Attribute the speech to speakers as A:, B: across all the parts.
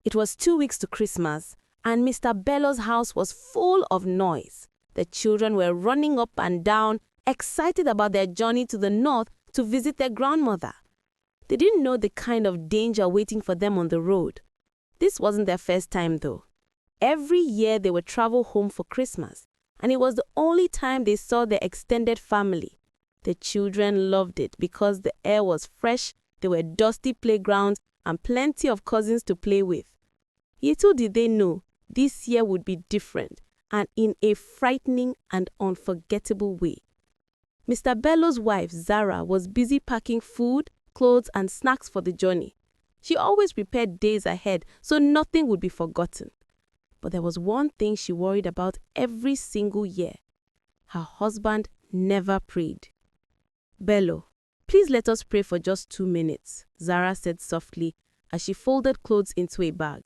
A: It was 2 weeks to Christmas, and Mr. Bellow's house was full of noise. The children were running up and down, excited about their journey to the north to visit their grandmother. They didn't know the kind of danger waiting for them on the road. This wasn't their first time, though. Every year they would travel home for Christmas, and it was the only time they saw their extended family. The children loved it because the air was fresh, there were dusty playgrounds, and plenty of cousins to play with. Little did they know this year would be different, and in a frightening and unforgettable way. Mr. Bellow's wife, Zara, was busy packing food, clothes, and snacks for the journey. She always prepared days ahead so nothing would be forgotten. But there was one thing she worried about every single year. Her husband never prayed. "Bello, please let us pray for just 2 minutes," Zara said softly as she folded clothes into a bag.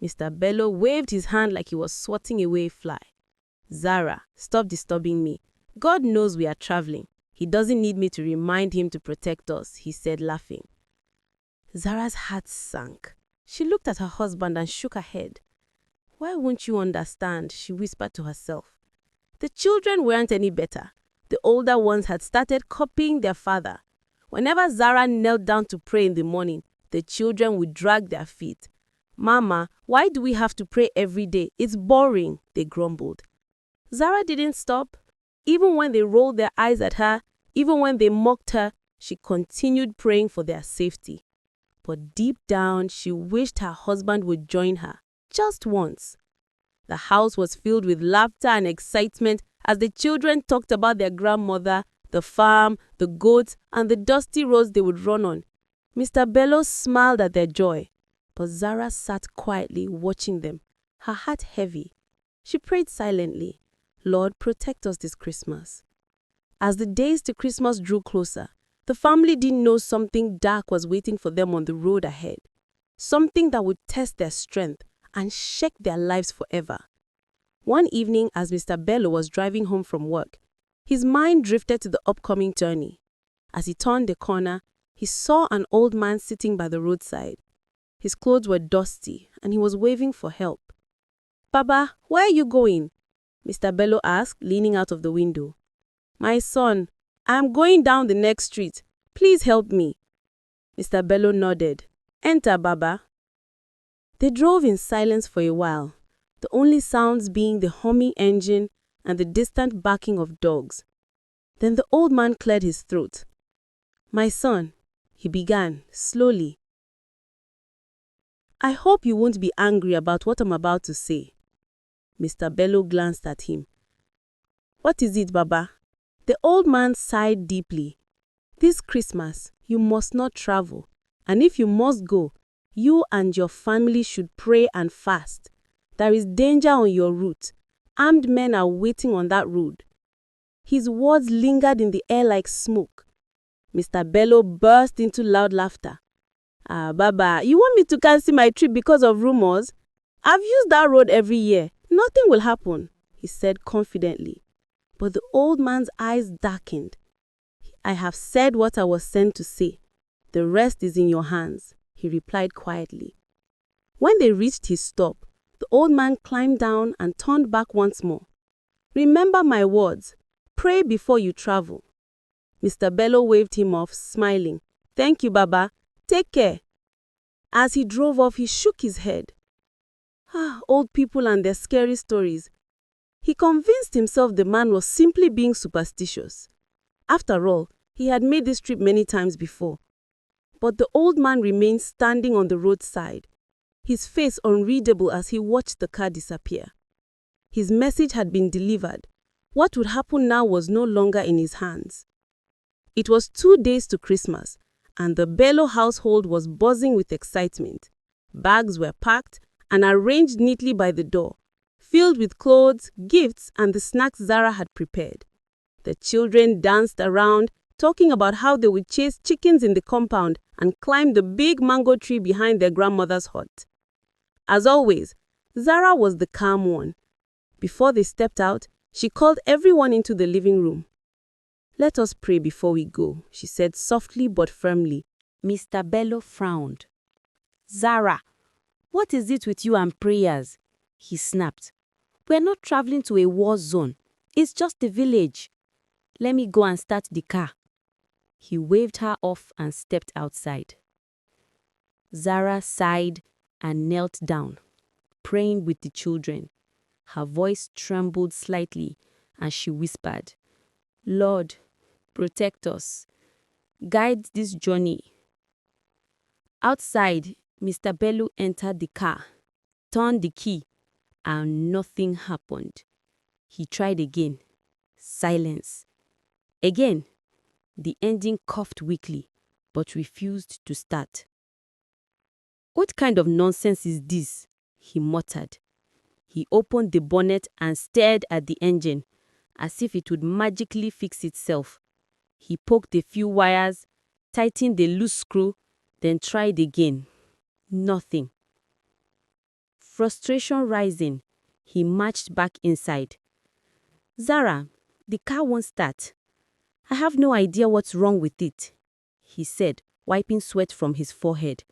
A: Mr. Bello waved his hand like he was swatting away a fly. "Zara, stop disturbing me. God knows we are traveling. He doesn't need me to remind him to protect us," he said, laughing. Zara's heart sank. She looked at her husband and shook her head. "Why won't you understand?" she whispered to herself. The children weren't any better. The older ones had started copying their father. Whenever Zara knelt down to pray in the morning, the children would drag their feet. "Mama, why do we have to pray every day? It's boring," they grumbled. Zara didn't stop. Even when they rolled their eyes at her, even when they mocked her, she continued praying for their safety. But deep down, she wished her husband would join her, just once. The house was filled with laughter and excitement as the children talked about their grandmother, the farm, the goats, and the dusty roads they would run on. Mr. Bellow smiled at their joy, but Zara sat quietly watching them, her heart heavy. She prayed silently, "Lord, protect us this Christmas." As the days to Christmas drew closer, the family didn't know something dark was waiting for them on the road ahead. Something that would test their strength and shake their lives forever. One evening, as Mr. Bello was driving home from work, his mind drifted to the upcoming journey. As he turned the corner, he saw an old man sitting by the roadside. His clothes were dusty, and he was waving for help. "Baba, where are you going?" Mr. Bello asked, leaning out of the window. "My son, I am going down the next street. Please help me." Mr. Bello nodded. "Enter, Baba." They drove in silence for a while, the only sounds being the humming engine and the distant barking of dogs. Then the old man cleared his throat. "My son," he began, slowly, "I hope you won't be angry about what I'm about to say." Mr. Bello glanced at him. "What is it, Baba?" The old man sighed deeply. "This Christmas, you must not travel, and if you must go, you and your family should pray and fast. There is danger on your route. Armed men are waiting on that road." His words lingered in the air like smoke. Mr. Bello burst into loud laughter. Baba, you want me to cancel my trip because of rumors? I've used that road every year. Nothing will happen," he said confidently. But the old man's eyes darkened. "I have said what I was sent to say. The rest is in your hands," he replied quietly. When they reached his stop, the old man climbed down and turned back once more. "Remember my words. Pray before you travel." Mr. Bello waved him off, smiling. "Thank you, Baba. Take care." As he drove off, he shook his head. Old people and their scary stories. He convinced himself the man was simply being superstitious. After all, he had made this trip many times before. But the old man remained standing on the roadside, his face unreadable as he watched the car disappear. His message had been delivered. What would happen now was no longer in his hands. It was 2 days to Christmas, and the Bellow household was buzzing with excitement. Bags were packed and arranged neatly by the door, filled with clothes, gifts, and the snacks Zara had prepared. The children danced around, talking about how they would chase chickens in the compound and climb the big mango tree behind their grandmother's hut. As always, Zara was the calm one. Before they stepped out, she called everyone into the living room. "Let us pray before we go," she said softly but firmly.
B: Mr. Bello frowned. "Zara,
A: "What is it with you and prayers?" he snapped. "We're not traveling to a war zone. It's just a village. Let me go and start the car." He waved her off and stepped outside. Zara sighed and knelt down, praying with the children. Her voice trembled slightly as she whispered, "Lord, protect us. Guide this journey." Outside, Mr. Bello entered the car, turned the key, and nothing happened. He tried again. Silence. Again, the engine coughed weakly, but refused to start. "What kind of nonsense is this?" he muttered. He opened the bonnet and stared at the engine, as if it would magically fix itself. He poked a few wires, tightened the loose screw, then tried again. Nothing. Frustration rising, he marched back inside. "Zara, the car won't start. I have no idea what's wrong with it," he said, wiping sweat from his forehead.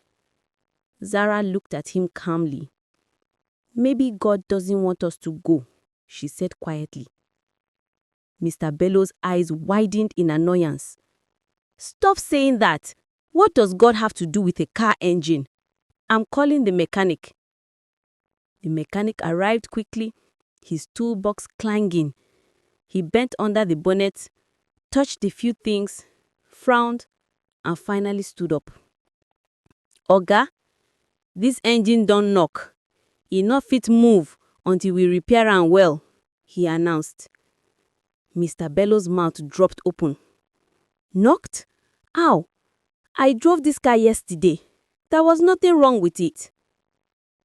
A: Zara looked at him calmly. "Maybe God doesn't want us to go," she said quietly. Mr. Bellow's eyes widened in annoyance. "Stop saying that. What does God have to do with a car engine? I'm calling the mechanic." The mechanic arrived quickly, his toolbox clanging. He bent under the bonnet, touched a few things, frowned, and finally stood up. "Oga, this engine don't knock. E no fit move until we repair am well," he announced. Mr. Bellow's mouth dropped open. "Knocked? How? I drove this car yesterday. There was nothing wrong with it."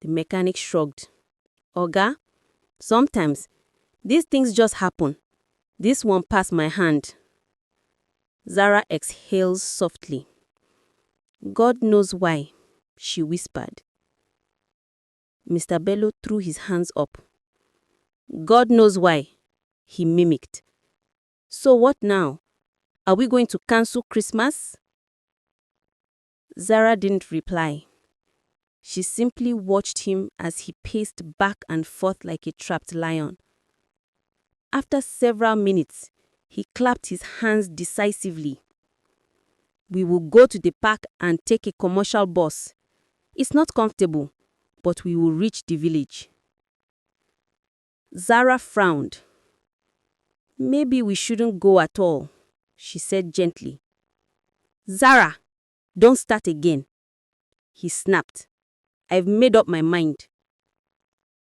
A: The mechanic shrugged. "Oga, sometimes these things just happen. This one passed my hand." Zara exhaled softly. "God knows why," she whispered. Mr. Bello threw his hands up. "God knows why," he mimicked. "So what now? Are we going to cancel Christmas?" Zara didn't reply. She simply watched him as he paced back and forth like a trapped lion. After several minutes, he clapped his hands decisively. "We will go to the park and take a commercial bus. It's not comfortable, but we will reach the village." Zara frowned. "Maybe we shouldn't go at all," she said gently. "Zara, don't start again," he snapped. "I've made up my mind."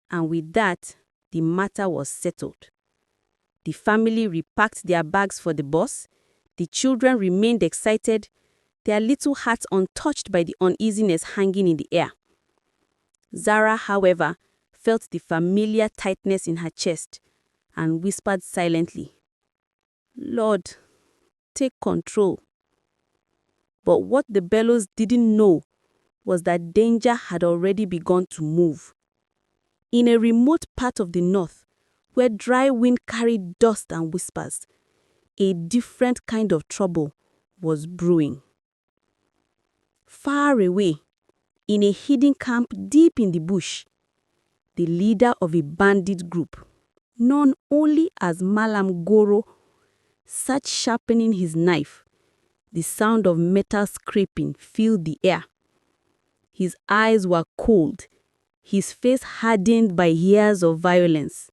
A: And with that, the matter was settled. The family repacked their bags for the bus. The children remained excited, their little hearts untouched by the uneasiness hanging in the air. Zara, however, felt the familiar tightness in her chest and whispered silently, "Lord, take control." But what the Bellows didn't know was that danger had already begun to move. In a remote part of the north, where dry wind carried dust and whispers, a different kind of trouble was brewing. Far away, in a hidden camp deep in the bush, the leader of a bandit group, known only as Malam Goro, sat sharpening his knife. The sound of metal scraping filled the air. His eyes were cold, his face hardened by years of violence.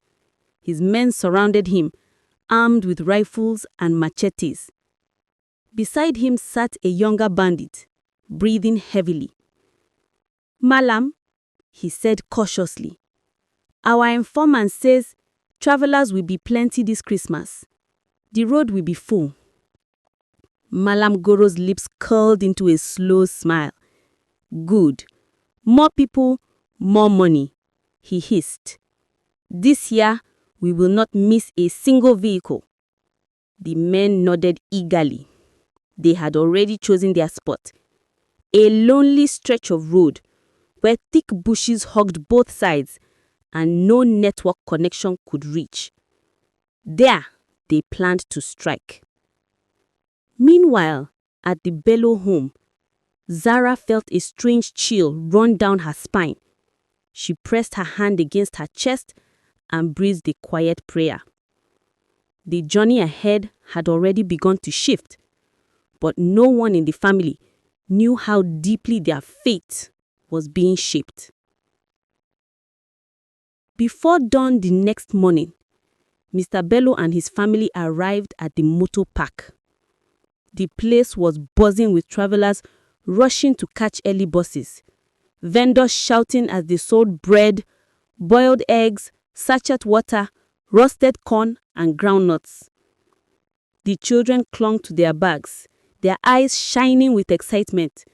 A: His men surrounded him, armed with rifles and machetes. Beside him sat a younger bandit, breathing heavily. "Malam," he said cautiously, "our informant says travelers will be plenty this Christmas. The road will be full." Malam Goro's lips curled into a slow smile. "Good. More people, more money," he hissed. "This year, we will not miss a single vehicle." The men nodded eagerly. They had already chosen their spot. A lonely stretch of road where thick bushes hugged both sides and no network connection could reach. There, they planned to strike. Meanwhile, at the Bellow home, Zara felt a strange chill run down her spine. She pressed her hand against her chest and breathed a quiet prayer. The journey ahead had already begun to shift, but no one in the family knew how deeply their fate was being shaped. Before dawn the next morning, Mr. Bello and his family arrived at the motor park. The place was buzzing with travelers rushing to catch early buses, vendors shouting as they sold bread, boiled eggs, sachet water, roasted corn, and groundnuts. The children clung to their bags, their eyes shining with excitement.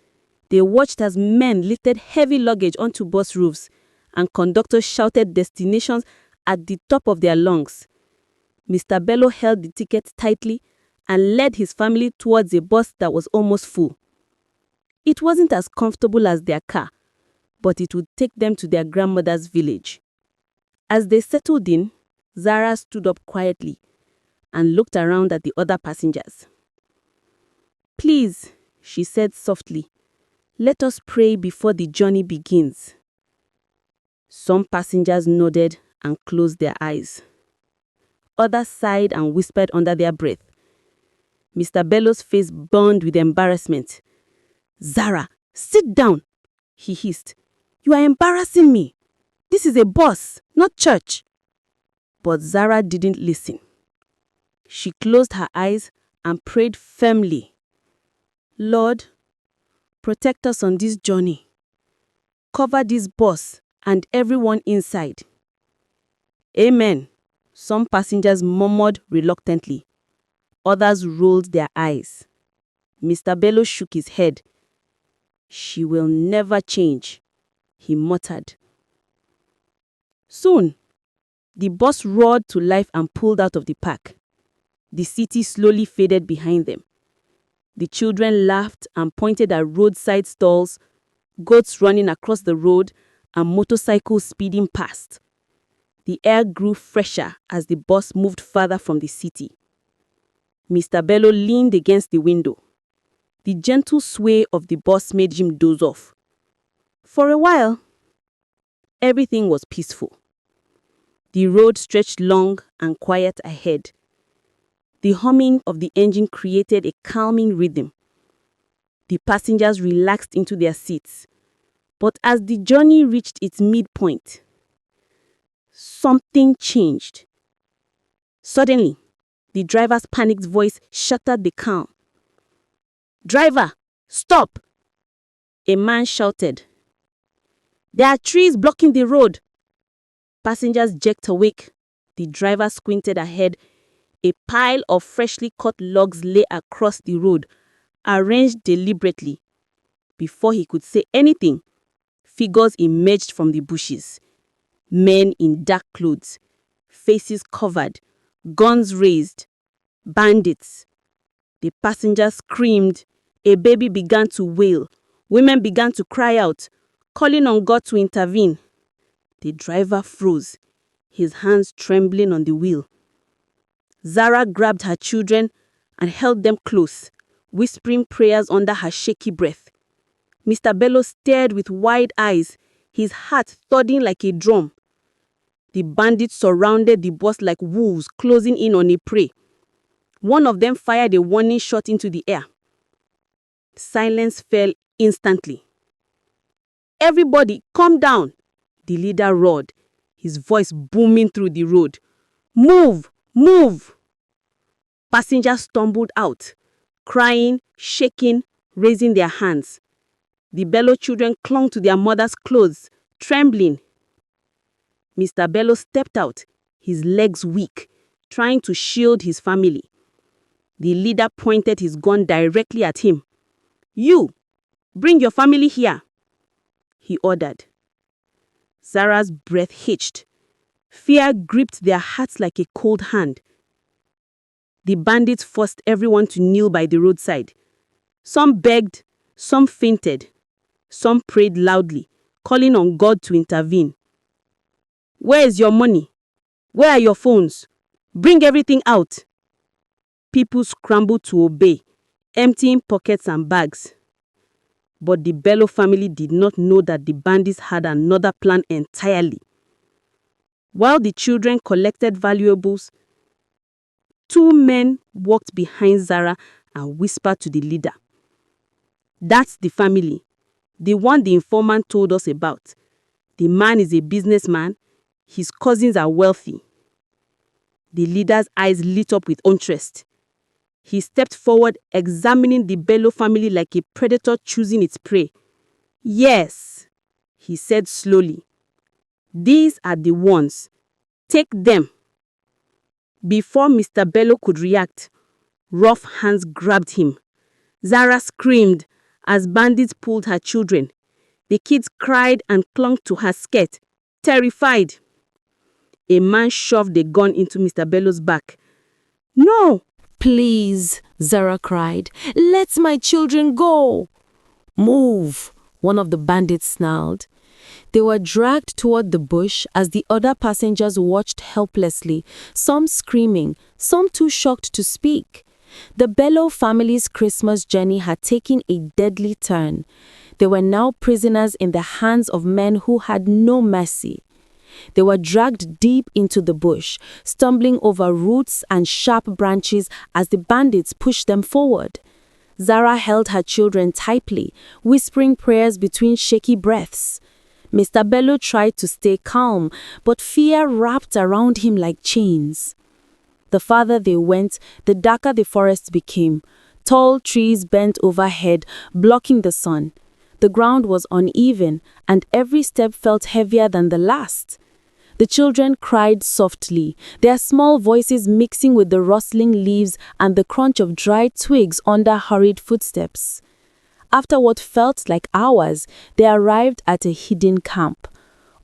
A: They watched as men lifted heavy luggage onto bus roofs, and conductors shouted destinations at the top of their lungs. Mr. Bello held the ticket tightly and led his family towards a bus that was almost full. It wasn't as comfortable as their car, but it would take them to their grandmother's village. As they settled in, Zara stood up quietly and looked around at the other passengers. "Please," she said softly, "let us pray before the journey begins." Some passengers nodded and closed their eyes. Others sighed and whispered under their breath. Mr. Bello's face burned with embarrassment. "Zara, sit down," he hissed. "You are embarrassing me. This is a bus, not church." But Zara didn't listen. She closed her eyes and prayed firmly. "Lord, protect us on this journey. Cover this bus and everyone inside." "Amen," some passengers murmured reluctantly. Others rolled their eyes. Mr. Bello shook his head. "She will never change," he muttered. Soon, the bus roared to life and pulled out of the park. The city slowly faded behind them. The children laughed and pointed at roadside stalls, goats running across the road, and motorcycles speeding past. The air grew fresher as the bus moved farther from the city. Mr. Bello leaned against the window. The gentle sway of the bus made him doze off. For a while, everything was peaceful. The road stretched long and quiet ahead. The humming of the engine created a calming rhythm. The passengers relaxed into their seats. But as the journey reached its midpoint, something changed. Suddenly, the driver's panicked voice shattered the calm. "Driver, stop!" a man shouted. "There are trees blocking the road." Passengers jerked awake. The driver squinted ahead. A pile of freshly cut logs lay across the road, arranged deliberately. Before he could say anything, figures emerged from the bushes. Men in dark clothes, faces covered, guns raised. Bandits. The passengers screamed. A baby began to wail. Women began to cry out, calling on God to intervene. The driver froze, his hands trembling on the wheel. Zara grabbed her children and held them close, whispering prayers under her shaky breath. Mr. Bello stared with wide eyes, his heart thudding like a drum. The bandits surrounded the bus like wolves closing in on a prey. One of them fired a warning shot into the air. Silence fell instantly. "Everybody, calm down," the leader roared, his voice booming through the road. "Move! Move!" Passengers stumbled out, crying, shaking, raising their hands. The Bello children clung to their mother's clothes, trembling. Mr. Bello stepped out, his legs weak, trying to shield his family. The leader pointed his gun directly at him. "You, bring your family here," he ordered. Zara's breath hitched. Fear gripped their hearts like a cold hand. The bandits forced everyone to kneel by the roadside. Some begged, some fainted, some prayed loudly, calling on God to intervene. "Where is your money? Where are your phones? Bring everything out." People scrambled to obey, emptying pockets and bags.
B: But the Bello family did not know that the bandits had another plan entirely. While the children collected valuables, two men walked behind Zara and whispered to the leader. "That's the family, the one the informant told us about. The man is a businessman. His cousins are wealthy." The leader's eyes lit up with interest. He stepped forward, examining the Bello family like a predator choosing its prey. "Yes," he said slowly. "These are the ones. Take them." Before Mr. Bello could react, rough hands grabbed him. Zara screamed as bandits pulled her children. The kids cried and clung to her skirt, terrified. A man shoved a gun into Mr. Bello's back. "No!"
A: "Please," Zara cried. "Let my children go." "Move," one of the bandits snarled. They were dragged toward the bush as the other passengers watched helplessly, some screaming, some too shocked to speak. The Bellow family's Christmas journey had taken a deadly turn. They were now prisoners in the hands of men who had no mercy. They were dragged deep into the bush, stumbling over roots and sharp branches as the bandits pushed them forward. Zara held her children tightly, whispering prayers between shaky breaths. Mr. Bello tried to stay calm, but fear wrapped around him like chains. The farther they went, the darker the forest became. Tall trees bent overhead, blocking the sun. The ground was uneven, and every step felt heavier than the last. The children cried softly, their small voices mixing with the rustling leaves and the crunch of dry twigs under hurried footsteps. After what felt like hours, they arrived at a hidden camp.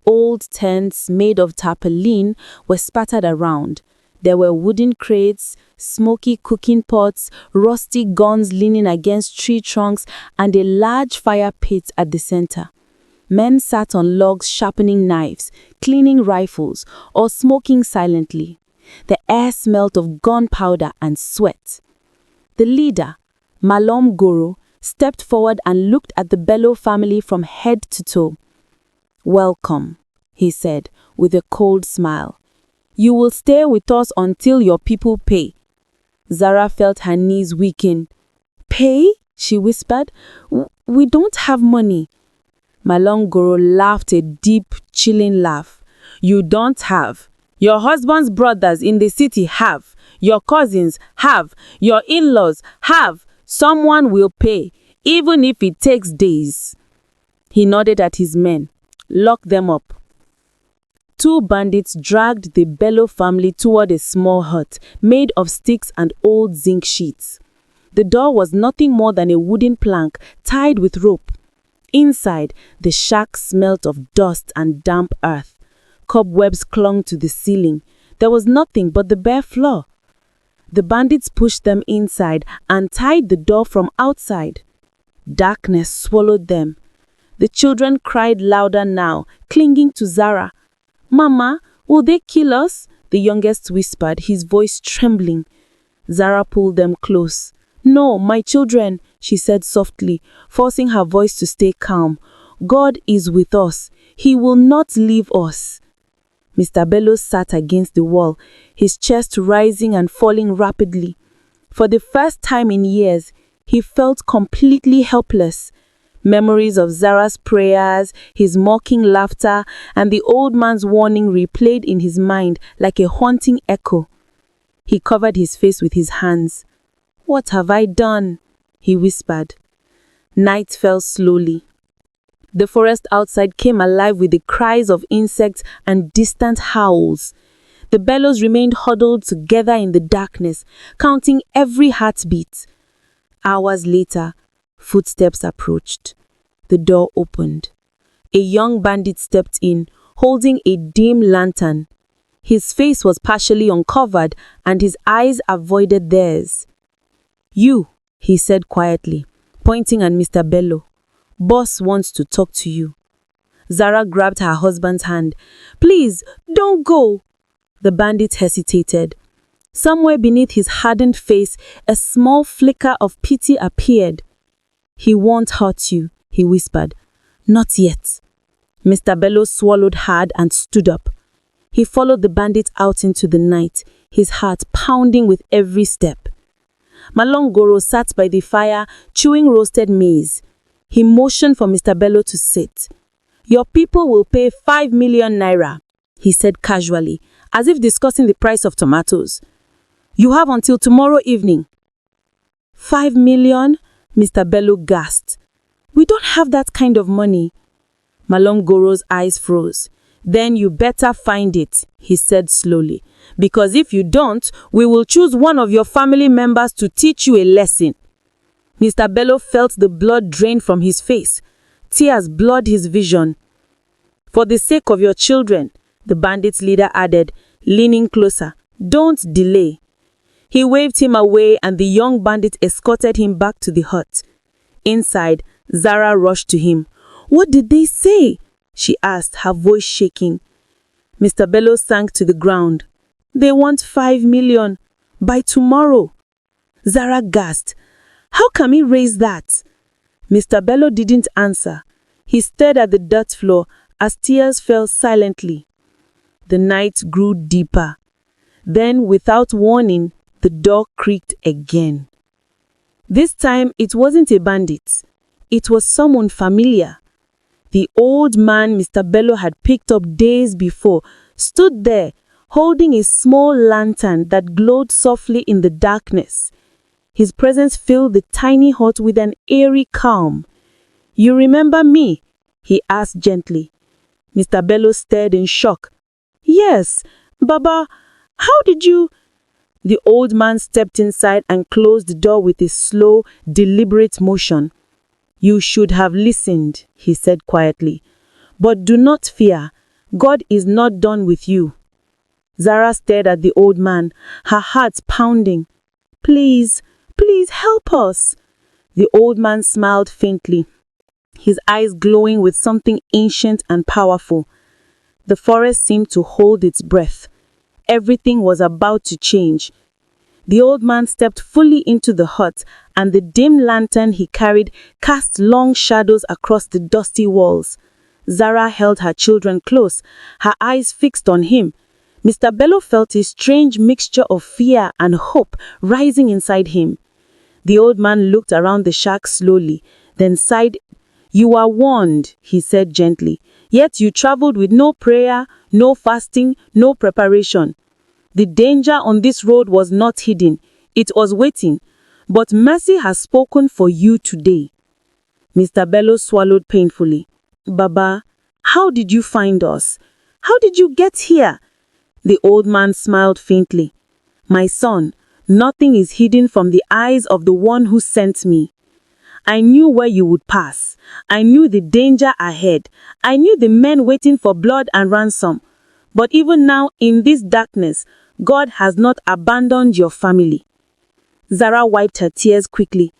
A: Old tents made of tarpaulin were spattered around. There were wooden crates, smoky cooking pots, rusty guns leaning against tree trunks, and a large fire pit at the center. Men sat on logs sharpening knives, cleaning rifles, or smoking silently. The air smelt of gunpowder and sweat. The leader, Malom Goro, stepped forward and looked at the Bello family from head to toe. "Welcome," he said, with a cold smile. "You will stay with us until your people pay." Zara felt her knees weaken. "Pay?" she whispered. We don't have money." Malongoro laughed a deep, chilling laugh. "You don't have. Your husband's brothers in the city have. Your cousins have. Your in-laws have. Someone will pay, even if it takes days." He nodded at his men. "Lock them up." Two bandits dragged the Bello family toward a small hut made of sticks and old zinc sheets. The door was nothing more than a wooden plank tied with rope. Inside, the shack smelt of dust and damp earth. Cobwebs clung to the ceiling. There was nothing but the bare floor. The bandits pushed them inside and tied the door from outside. Darkness swallowed them. The children cried louder now, clinging to Zara. "Mama, will they kill us?" the youngest whispered, his voice trembling. Zara pulled them close. "No, my children," she said softly, forcing her voice to stay calm. "God is with us. He will not leave us." Mr. Bello sat against the wall, his chest rising and falling rapidly. For the first time in years, he felt completely helpless. Memories of Zara's prayers, his mocking laughter, and the old man's warning replayed in his mind like a haunting echo. He covered his face with his hands. "What have I done?" he whispered. Night fell slowly. The forest outside came alive with the cries of insects and distant howls. The Bellows remained huddled together in the darkness, counting every heartbeat. Hours later, footsteps approached. The door opened. A young bandit stepped in, holding a dim lantern. His face was partially uncovered, and his eyes avoided theirs. "You," he said quietly, pointing at Mr. Bello. "Boss wants to talk to you." Zara grabbed her husband's hand. "Please, don't go." The bandit hesitated. Somewhere beneath his hardened face, a small flicker of pity appeared. "He won't hurt you,"
B: he whispered. Not yet. Mr. Bellow swallowed hard and stood up. He followed the bandit out into the night, his heart pounding with every step. Malongoro sat by the fire, chewing roasted maize. He motioned for Mr. Bello to sit. Your people will pay 5 million naira, he said casually, as if discussing the price of tomatoes. You have until tomorrow evening. 5 million? Mr. Bello gasped. We don't have that kind of money. Malongoro's eyes froze. Then you better find it, he said slowly, because if you don't, we will choose one of your family members to teach you a lesson. Mr. Bello felt the blood drain from his face. Tears blurred his vision. For the sake of your children, the bandit's leader added, leaning closer, don't delay. He waved him away and the young bandit escorted him back to the hut. Inside, Zara rushed to him. What did they say? She asked, her voice shaking. Mr. Bello sank to the ground. They want 5 million. By tomorrow. Zara gasped. How can we raise that? Mr. Bello didn't answer. He stared at the dirt floor as tears fell silently. The night grew deeper. Then, without warning, the door creaked again. This time, it wasn't a bandit. It was someone familiar. The old man Mr. Bello had picked up days before stood there, holding a small lantern that glowed softly in the darkness. His presence filled the tiny hut with an eerie calm. You remember me? He asked gently. Mr. Bello stared in shock. Yes, Baba, how did you? The old man stepped inside and closed the door with a slow, deliberate motion. You should have listened, he said quietly. But do not fear. God is not done with you. Zara stared at the old man, her heart pounding. Please, please help us. The old man smiled faintly, his eyes glowing with something ancient and powerful. The forest seemed to hold its breath. Everything was about to change. The old man stepped fully into the hut, and the dim lantern he carried cast long shadows across the dusty walls. Zara held her children close, her eyes fixed on him. Mr. Bello felt a strange mixture of fear and hope rising inside him. The old man looked around the shack slowly, then sighed. You are warned, he said gently, yet you traveled with no prayer, no fasting, no preparation. The danger on this road was not hidden, it was waiting, but mercy has spoken for you today. Mr. Bello swallowed painfully. Baba, how did you find us? How did you get here? The old man smiled faintly. My son, nothing is hidden from the eyes of the one who sent me. I knew where you would pass. I knew the danger ahead. I knew the men waiting for blood and ransom. But even now, in this darkness, God has not abandoned your family. Zara wiped her tears quickly.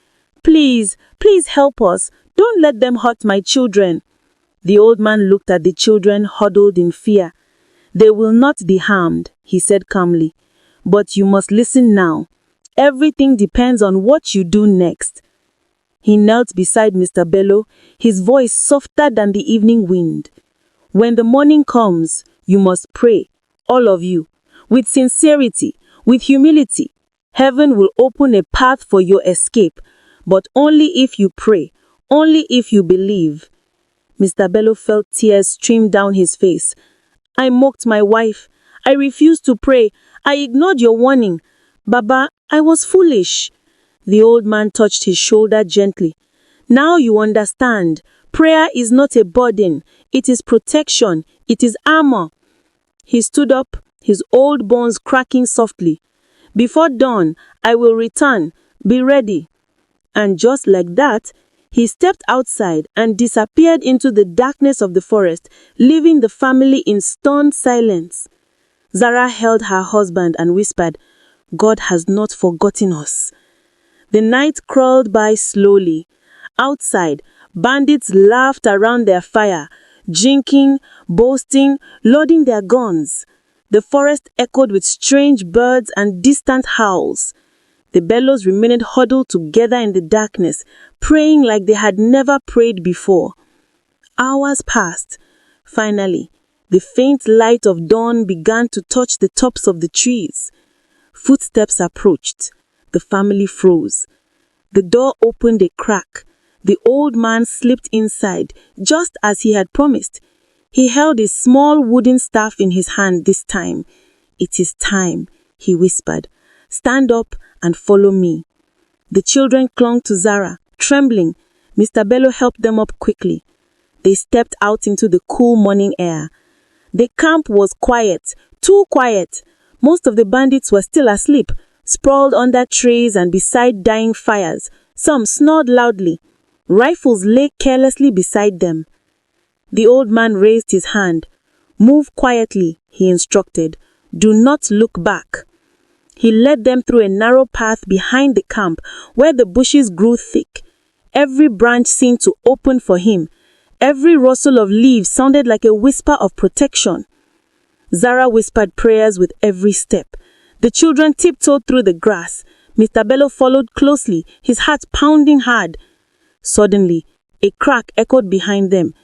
B: Please, please help us. Don't let them hurt my children. The old man looked at the children huddled in fear. They will not be harmed, he said calmly. But you must listen now. Everything depends on what you do next. He knelt beside Mr. Bello, his voice softer than the evening wind. When the morning comes, you must pray, all of you, with sincerity, with humility. Heaven will open a path for your escape, but only if you pray, only if you believe. Mr. Bello felt tears stream down his face. I mocked my wife. I refused to pray. I ignored your warning. Baba, I was foolish. The old man touched his shoulder gently. Now you understand. Prayer is not a burden. It is protection. It is armor. He stood up, his old bones cracking softly. Before dawn, I will return. Be ready. And just like that, he stepped outside and disappeared into the darkness of the forest, leaving the family in stunned silence. Zara held her husband and whispered, God has not forgotten us. The night crawled by slowly. Outside, bandits laughed around their fire, drinking, boasting, loading their guns. The forest echoed with strange birds and distant howls. The Bellows remained huddled together in the darkness, praying like they had never prayed before. Hours passed. Finally, the faint light of dawn began to touch the tops of the trees. Footsteps approached. The family froze. The door opened a crack. The old man slipped inside, just as he had promised. He held a small wooden staff in his hand this time. "It is time," he whispered. "Stand up and follow me." The children clung to Zara, trembling. Mr. Bello helped them up quickly. They stepped out into the cool morning air. The camp was quiet, too quiet. Most of the bandits were still asleep, sprawled under trees and beside dying fires. Some snored loudly. Rifles lay carelessly beside them. The old man raised his hand. "Move quietly," he instructed. "Do not look back." He led them through a narrow path behind the camp where the bushes grew thick. Every branch seemed to open for him. Every rustle of leaves sounded like a whisper of protection. Zara whispered prayers with every step. The children tiptoed through the grass. Mr. Bello followed closely, his heart pounding hard. Suddenly, a crack echoed behind them.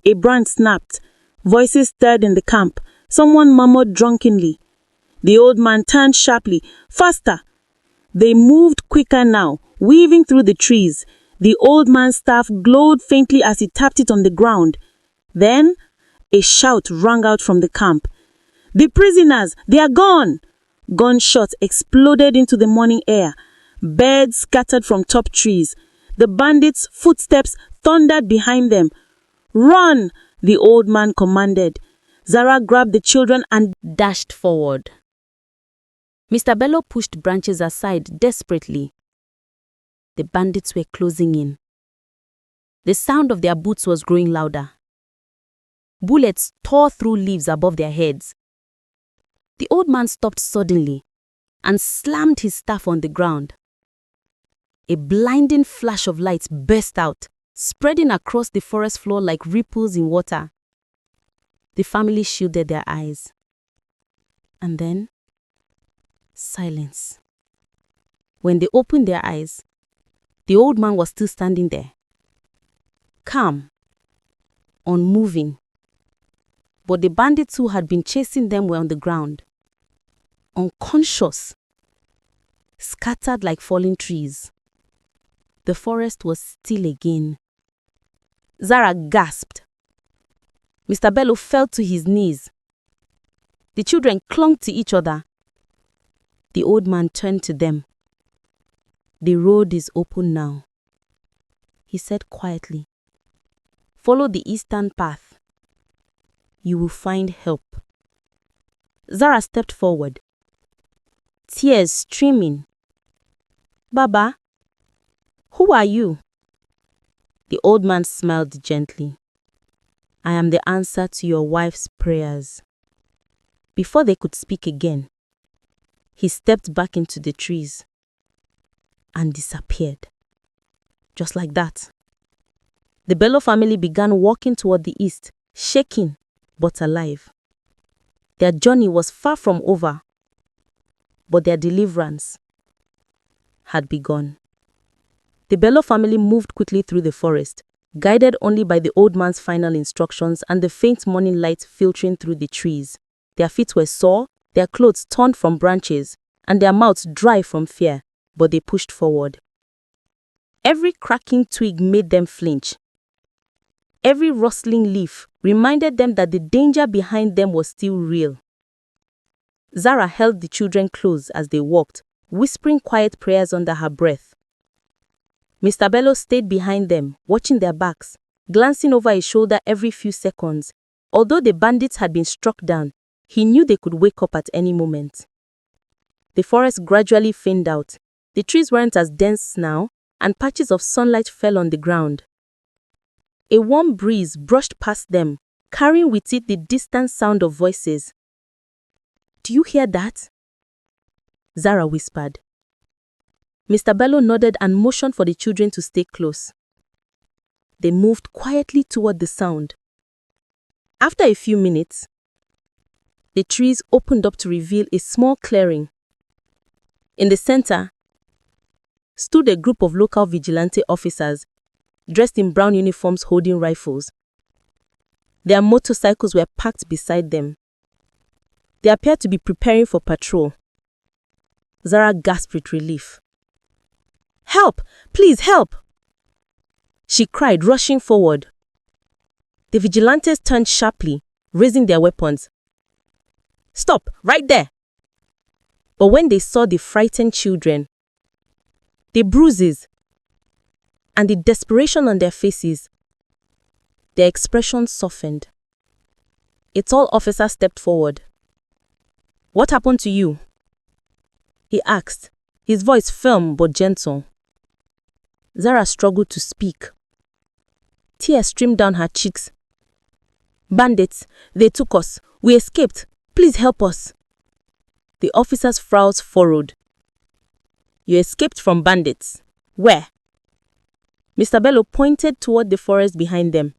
B: A branch snapped. Voices stirred in the camp. Someone murmured drunkenly. The old man turned sharply. "Faster!" They moved quicker now, weaving through the trees. The old man's staff glowed faintly as he tapped it on the ground. Then, a shout rang out from the camp. "The prisoners! They are gone!" Gunshots exploded into the morning air. Birds scattered from top trees. The bandits' footsteps thundered behind them. "Run!" the old man commanded. Zara grabbed the children and
A: dashed forward. Mr. Bello pushed branches aside desperately. The bandits were closing in. The sound of their boots was growing louder. Bullets tore through leaves above their heads. The old man stopped suddenly and slammed his staff on the ground. A blinding flash of light burst out, spreading across the forest floor like ripples in water. The family shielded their eyes. And then, silence. When they opened their eyes, the old man was still standing there, calm, unmoving. But the bandits who had been chasing them were on the ground, unconscious, scattered like falling trees. The forest was still again. Zara gasped. Mr. Bello fell to his knees. The children clung to each other. The old man turned to them. "The road is open now," he said quietly. "Follow the eastern path. You will find help." Zara stepped forward, tears streaming. "Baba, who are you?" The old man smiled gently. "I am the answer to your wife's prayers." Before they could speak again, he stepped back into the trees and disappeared. Just like that. The Bello family began walking toward the east, shaking but alive. Their journey was far from over, but their deliverance had begun. The Bello family moved quickly through the forest, guided only by the old man's final instructions and the faint morning light filtering through the trees. Their feet were sore, their clothes torn from branches, and their mouths dry from fear, but they pushed forward. Every cracking twig made them flinch. Every rustling leaf reminded them that the danger behind them was still real. Zara held the children close as they walked, whispering quiet prayers under her breath. Mr. Bello stayed behind them, watching their backs, glancing over his shoulder every few seconds. Although the bandits had been struck down, he knew they could wake up at any moment. The forest gradually thinned out. The trees weren't as dense now, and patches of sunlight fell on the ground. A warm breeze brushed past them, carrying with it the distant sound of voices. "Do you hear that?" Zara whispered. Mr. Bello nodded and motioned for the children to stay close. They moved quietly toward the sound. After a few minutes, the trees opened up to reveal a small clearing. In the center,
B: stood a group of local vigilante officers dressed in brown uniforms holding rifles. Their motorcycles were parked beside them. They appeared to be preparing for patrol. Zara gasped with relief. "Help! Please help!" she cried, rushing forward. The vigilantes turned sharply, raising their weapons. "Stop! Right there!" But when they saw the frightened children, the bruises, and the desperation on their faces, their expressions softened. A tall officer stepped forward. "What happened to you?" he asked, his voice firm but gentle. Zara struggled to speak. Tears streamed down her cheeks. "Bandits, they took us. We escaped. Please help us." The officer's frowns furrowed. "You escaped from bandits? Where?" Mr. Bello pointed toward the forest behind them.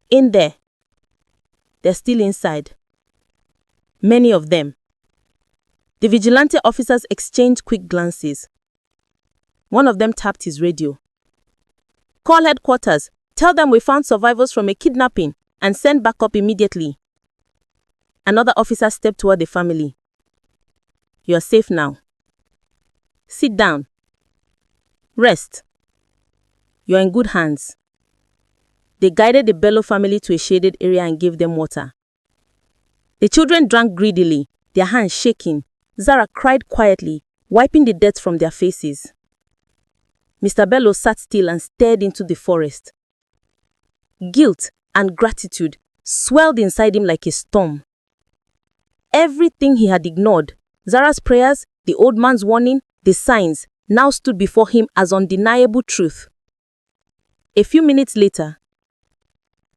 B: "In there. They're still inside. Many of them." The vigilante officers exchanged quick glances. One of them tapped his radio. "Call headquarters. Tell them we found survivors from a kidnapping and send backup immediately." Another officer stepped toward the family. "You're safe now. Sit down. Rest. You're in good hands." They guided the Bellow family to a shaded area and gave them water. The children drank greedily, their hands shaking. Zara cried quietly, wiping the dirt from their faces. Mr. Bello sat still and stared into the forest. Guilt and gratitude swelled inside him like a storm. Everything he had ignored, Zara's prayers, the old man's warning, the signs, now stood before him as undeniable truth. A few minutes later,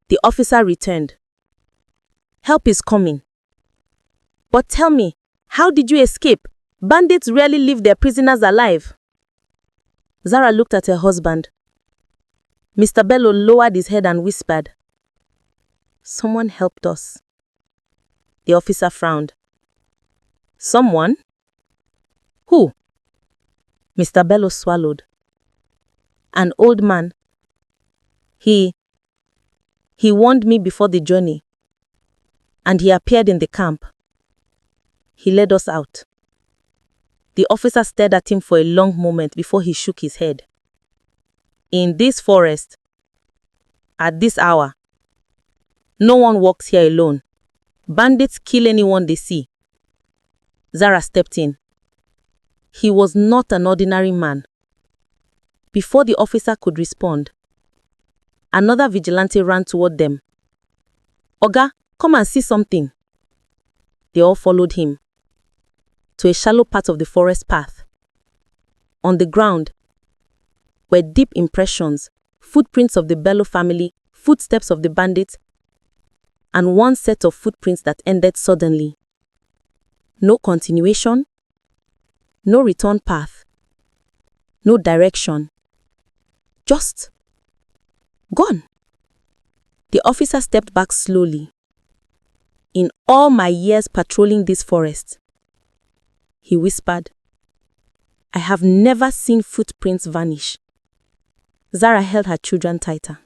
B: the officer returned. "Help is coming. But tell me, how did you escape? Bandits rarely leave their prisoners alive." Zara looked at her husband. Mr. Bello lowered his head and whispered, "Someone helped us." The officer frowned. "Someone? Who?" Mr. Bello swallowed. "An old man. He warned me before the journey, and he appeared in the camp. He led us out." The officer stared at him for a long moment before he shook his head. "In this forest, at this hour, no one walks here alone. Bandits kill anyone they see." Zara stepped in. He was not an ordinary man. Before the officer could respond, another vigilante ran toward them. "Oga, come and see something." They all followed him to a shallow part of the forest path. On the ground were deep impressions, footprints of the Bellow family, footsteps of the bandits, and one set of footprints that ended suddenly. No continuation, no return path, no direction. Just gone. The officer stepped back slowly. "In all my years patrolling this forest," he whispered, "I have never seen footprints vanish." Zara held her children tighter.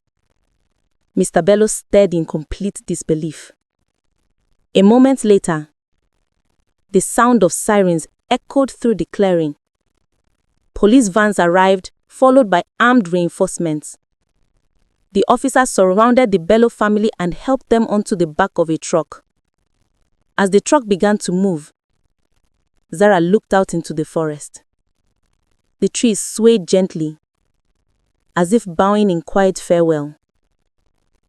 B: Mr. Bello stared in complete disbelief. A moment later, the sound of sirens echoed through the clearing. Police vans arrived, followed by armed reinforcements. The officers surrounded the Bellow family and helped them onto the back of a truck. As the truck began to move, Zara looked out into the forest. The trees swayed gently, as if bowing in quiet farewell.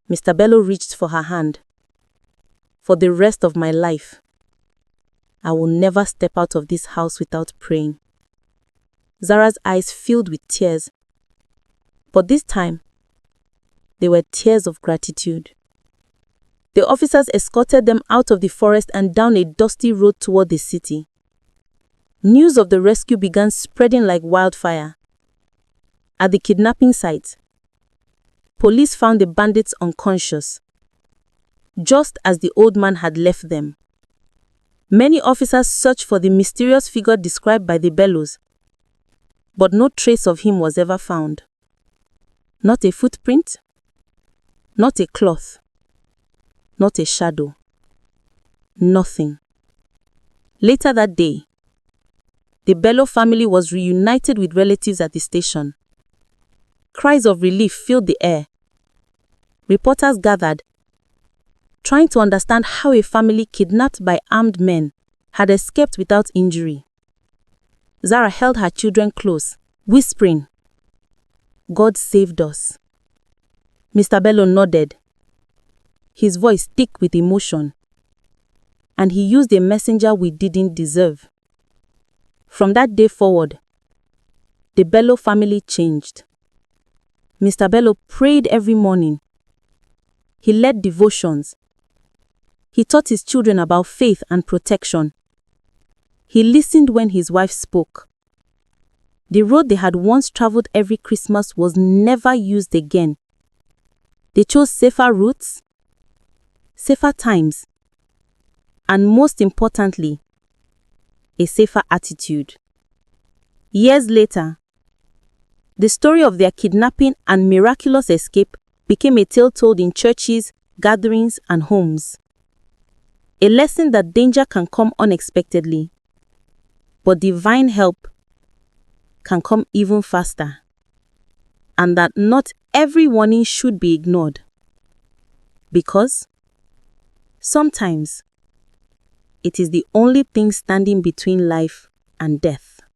B: Mr. Bello reached for her hand. "For the rest of my life, I will never step out of this house without praying." Zara's eyes filled with tears, but this time, they were tears of gratitude. The officers escorted them out of the forest and down a dusty road toward the city. News of the rescue began spreading like wildfire. At the kidnapping site, police found the bandits unconscious, just as the old man had left them. Many officers searched for the mysterious figure described by the Bellows,
A: but no trace of him was ever found. Not a footprint, not a cloth, not a shadow. Nothing. Later that day, the Bellow family was reunited with relatives at the station. Cries of relief filled the air. Reporters gathered, trying to understand how a family kidnapped by armed men had escaped without injury. Zara held her children close, whispering, "God saved us." Mr. Bello nodded, his voice thick with emotion, and he used a messenger we didn't deserve. From that day forward, the Bello family changed. Mr. Bello prayed every morning. He led devotions. He taught his children about faith and protection. He listened when his wife spoke. The road they had once traveled every Christmas was never used again. They chose safer routes, safer times, and most importantly, a safer attitude. Years later, the story of their kidnapping and miraculous escape became a tale told in churches, gatherings, and homes. A lesson that danger can come unexpectedly, but divine help can come even faster, and that not every warning should be ignored, because sometimes it is the only thing standing between life and death.